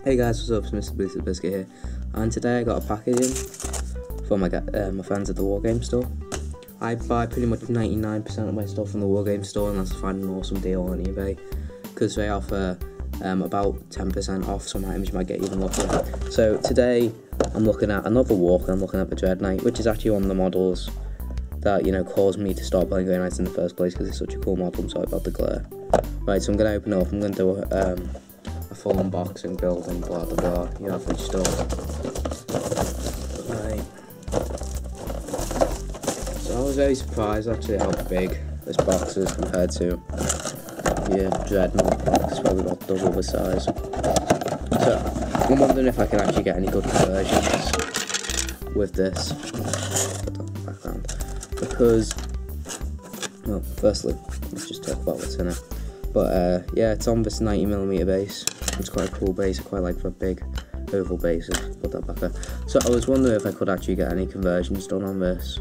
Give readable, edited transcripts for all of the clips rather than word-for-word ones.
Hey guys, what's up? It's Mr. Blizzard Biscuit here, and today I got a package in from my friends at the Wargame store. I buy pretty much 99% of my stuff from the Wargame store unless I find an awesome deal on eBay, because they offer about 10% off some items you might get even luckier. So today I'm looking at another walk. I'm looking at the Dreadknight, which is actually one of the models that caused me to start playing Grey Knights in the first place, because it's such a cool model. I'm sorry about the glare. Right, so I'm going to open it up. I'm going to do a full unboxing, build, and blah blah blah. You have each stuff. Right. So I was very surprised actually how big this box is compared to Dreadknight. It's probably about double the size. So I'm wondering if I can actually get any good conversions with this. Background. Because, well, firstly, let's just talk about what's in it. But yeah, it's on this 90mm base. It's quite a cool base. I quite like the big oval bases. Put that back there. So I was wondering if I could actually get any conversions done on this,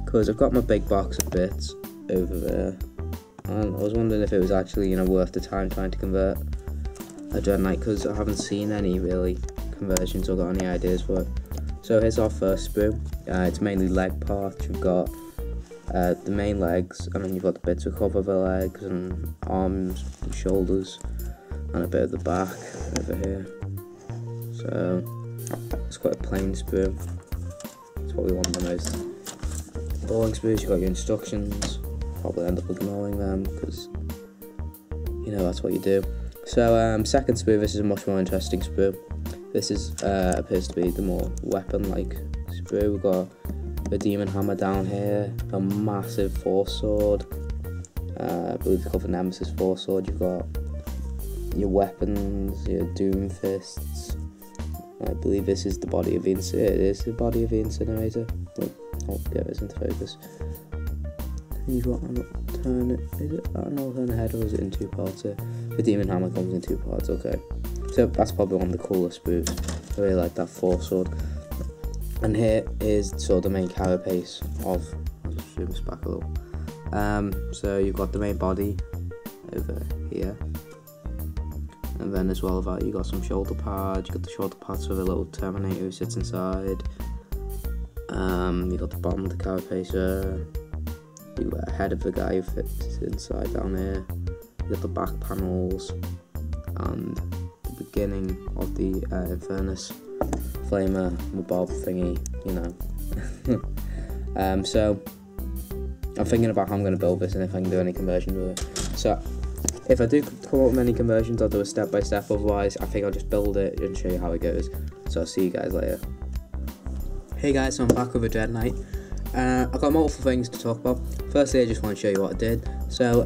because I've got my big box of bits over there, and I was wondering if it was actually worth the time trying to convert a Dreadknight, because I haven't seen any really conversions or got any ideas for it. So here's our first sprue. It's mainly leg parts. You've got the main legs, and then you've got the bits to cover the legs and arms and shoulders, and a bit of the back over here. So it's quite a plain sprue. It's probably one of the most boring sprues. You've got your instructions. Probably end up ignoring them because that's what you do. So second sprue, this is a much more interesting sprue. This is appears to be the more weapon-like sprue. We've got the demon hammer down here, a massive force sword. I believe it's called the Nemesis force sword. You've got your weapons, your doom fists. I believe this is the body of the incinerator. It is the body of the incinerator. I'll get this into focus. You've got an alternate. Is it an alternate head, or is it in two parts here? The demon hammer comes in two parts. Okay, so that's probably one of the coolest sprues. I really like that force sword. And here is sort of the main carapace of. I'll just zoom this back a little. So you've got the main body over here, and then as well as that, you got some shoulder pads. You got the shoulder pads with a little Terminator who sits inside. You got the bottom of the carapace there. You got a head of the guy who fits inside down here. You got the back panels and the beginning of the Infernus flamer bob thingy, so I'm thinking about how I'm going to build this and if I can do any conversions with it. So if I do come up with any conversions, I'll do a step by step. Otherwise, I think I'll just build it and show you how it goes. So I'll see you guys later. Hey guys, so I'm back with a Dreadknight. I've got multiple things to talk about. Firstly, I just want to show you what I did. So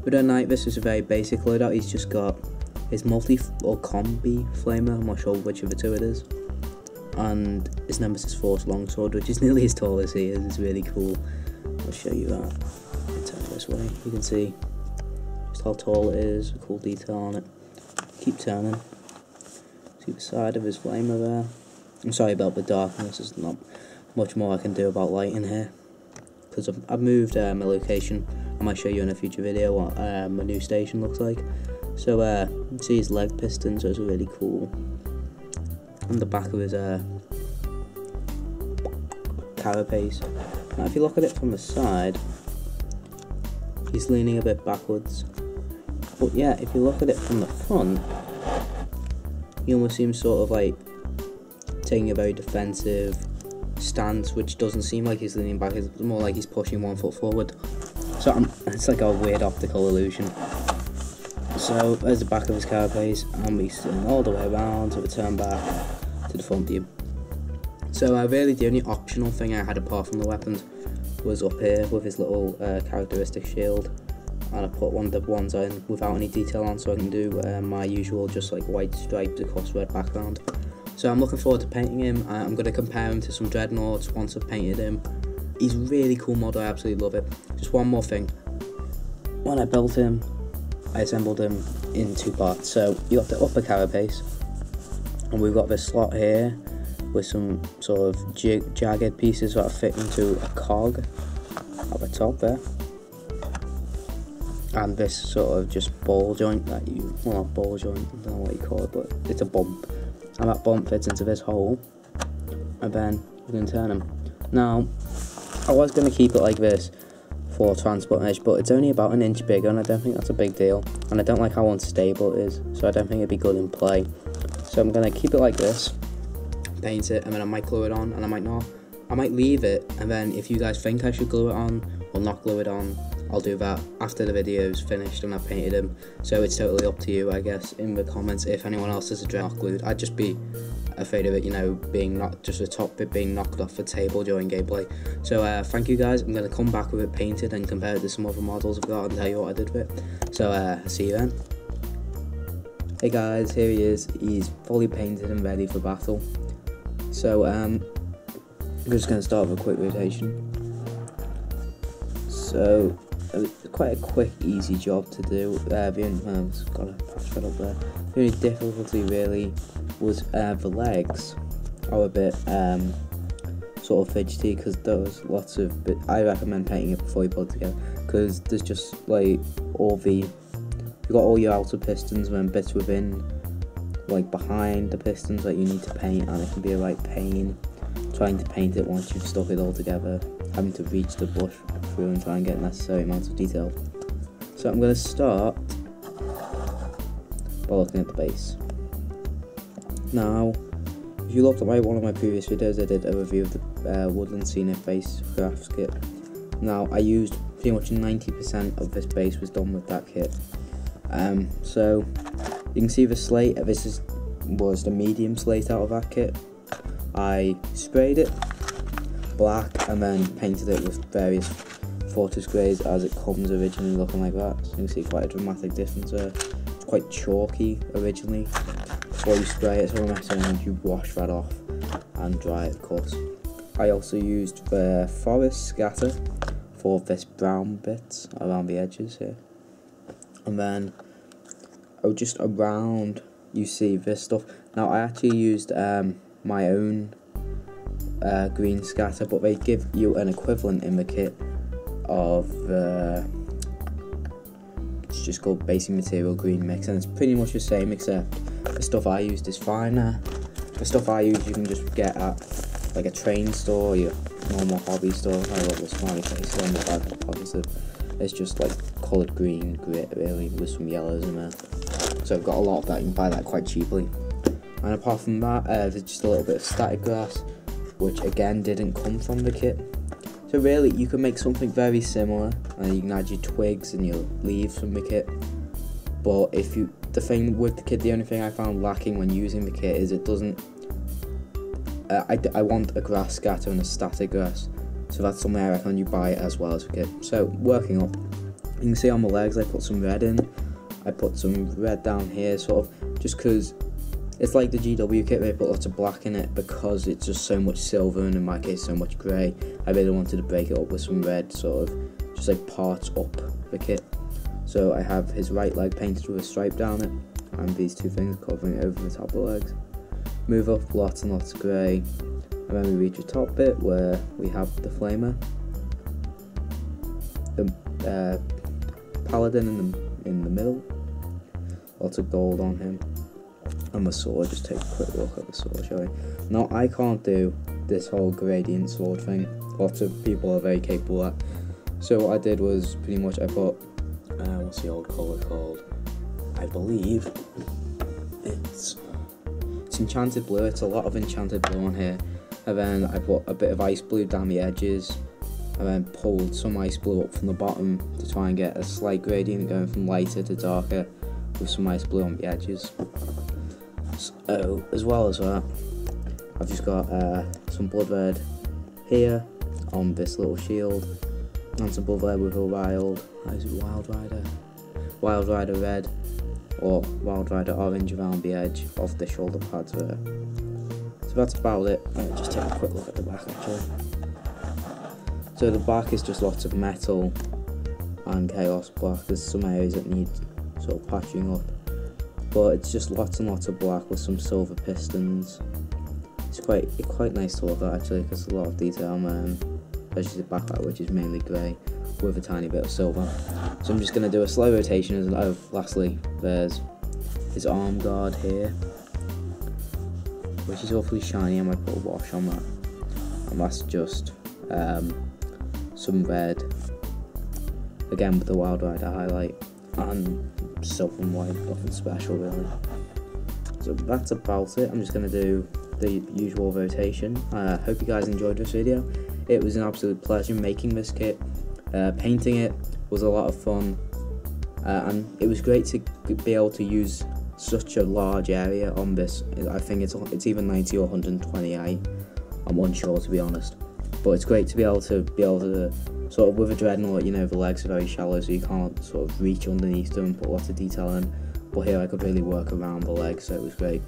with Dreadknight, this is a very basic loadout. He's just got his multi or combi flamer. I'm not sure which of the two it is, and his Nemesis Force longsword, which is nearly as tall as he is. It's really cool. I'll show you that. Turn it this way. You can see just how tall it is. A cool detail on it. Keep turning. See the side of his flamer there. I'm sorry about the darkness. There's not much more I can do about light in here, because I've moved my location. I might show you in a future video what my new station looks like. So see his leg pistons, those are really cool. On the back of his carapace. Now if you look at it from the side, he's leaning a bit backwards. But yeah, if you look at it from the front, he almost seems sort of like taking a very defensive stance, which doesn't seem like he's leaning back. It's more like he's pushing 1 foot forward. So it's like a weird optical illusion. So there's the back of his carapace, and we spin all the way around to return back to the front view. So really the only optional thing I had apart from the weapons was up here with his little characteristic shield, and I put one of the ones in without any detail on, so I can do my usual just like white stripes across red background. So I'm looking forward to painting him. I'm going to compare him to some Dreadnoughts once I've painted him. He's a really cool model, I absolutely love it. Just one more thing. When I built him, I assembled him in two parts. So you got the upper carapace, and we've got this slot here with some sort of jagged pieces that are fit into a cog at the top there. and this sort of just ball joint that you, well, not ball joint, I don't know what you call it, but it's a bump, and that bump fits into this hole, and then you can turn them. Now, I was going to keep it like this for transport edge, but it's only about an inch bigger, and I don't think that's a big deal, and I don't like how unstable it is, so I don't think it'd be good in play. So I'm going to keep it like this, paint it, and then I might glue it on, and I might not. I might leave it, and then if you guys think I should glue it on or not glue it on, I'll do that after the video's finished and I've painted them. So it's totally up to you, I guess, in the comments if anyone else has a dread not glued. I'd just be afraid of it, you know, being not just the top bit being knocked off the table during gameplay. So thank you guys. I'm going to come back with it painted and compare it to some other models I've got and tell you what I did with it. So see you then. Hey guys, here he is. He's fully painted and ready for battle. So I'm just going to start with a quick rotation. So it's quite a quick, easy job to do. The only, it's got a patch up there. The only difficulty really was the legs are a bit sort of fidgety, because there's lots of I recommend painting it before you put it together, because there's just like you've got all your outer pistons and then bits within, like behind the pistons that you need to paint, and it can be a right pain trying to paint it once you've stuck it all together, having to reach the bush through and try and get necessary amounts of detail. So I'm going to start by looking at the base. Now, if you looked at one of my previous videos, I did a review of the woodland scenic basecrafts kit. Now, I used pretty much 90% of this base was done with that kit. So you can see the slate. This was the medium slate out of that kit. I sprayed it black and then painted it with various fortress greys as it comes originally looking like that. So you can see quite a dramatic difference there. It's quite chalky originally before you spray it, so I'm recommending you wash that off and dry it, of course. I also used the forest scatter for this brown bits around the edges here, and then just around you see this stuff. Now I actually used my own green scatter, but they give you an equivalent in the kit of it's just called basic material green mix, and it's pretty much the same, except the stuff I used is finer. The stuff I use you can just get at like a train store or your normal hobby store. I love the smiley face on the back, obviously. It's just like coloured green grit really with some yellows in there. So I've got a lot of that, you can buy that quite cheaply. And apart from that, there's just a little bit of static grass, which again didn't come from the kit. So really, you can make something very similar, and you can add your twigs and your leaves from the kit. But the thing with the kit, the only thing I found lacking when using the kit is it doesn't. I want a grass scatter and a static grass, so that's something I recommend you buy as well as a kit. So working up, you can see on my legs I put some red in. I put some red down here, sort of, just because it's like the GW kit, they put lots of black in it because it's just so much silver, and in my case so much grey. I really wanted to break it up with some red, sort of just like parts up the kit. So I have his right leg painted with a stripe down it, and these two things covering it over the top of the legs. Move up lots and lots of grey, and then we reach the top bit where we have the flamer, the paladin in the middle, lots of gold on him. And the sword, just take a quick look at the sword, shall we? Now, I can't do this whole gradient sword thing. Lots of people are very capable at. So what I did was pretty much I put, what's the old colour called? I believe it's enchanted blue. It's a lot of enchanted blue on here. And then I put a bit of ice blue down the edges, and then pulled some ice blue up from the bottom to try and get a slight gradient going from lighter to darker with some ice blue on the edges. So, as well as that, I've just got some blood red here on this little shield, and some blood red with a wild rider red, or wild rider orange around the edge of the shoulder pads there. So that's about it. Just take a quick look at the back actually. So the back is just lots of metal and chaos black. There's some areas that need sort of patching up, but it's just lots and lots of black with some silver pistons. It's quite nice to look at actually, because there's a lot of detail, man. especially the backlight, which is mainly grey with a tiny bit of silver. So I'm just going to do a slow rotation. Oh, lastly, there's his arm guard here, which is awfully shiny. I might put a wash on that, and that's just some red, again with the Wild Rider highlight, and silver and white, nothing special really. So that's about it. I'm just going to do the usual rotation. Hope you guys enjoyed this video. It was an absolute pleasure making this kit. Painting it was a lot of fun, and it was great to be able to use such a large area on this. I think it's either 90 or 128. I'm unsure, to be honest, but it's great to be able to sort of, with a dreadnought, you know, the legs are very shallow, so you can't sort of reach underneath them and put lots of detail in. But here I could really work around the legs, so it was great.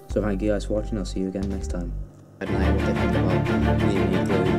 So thank you guys for watching. I'll see you again next time. I don't know what they think about needing glue.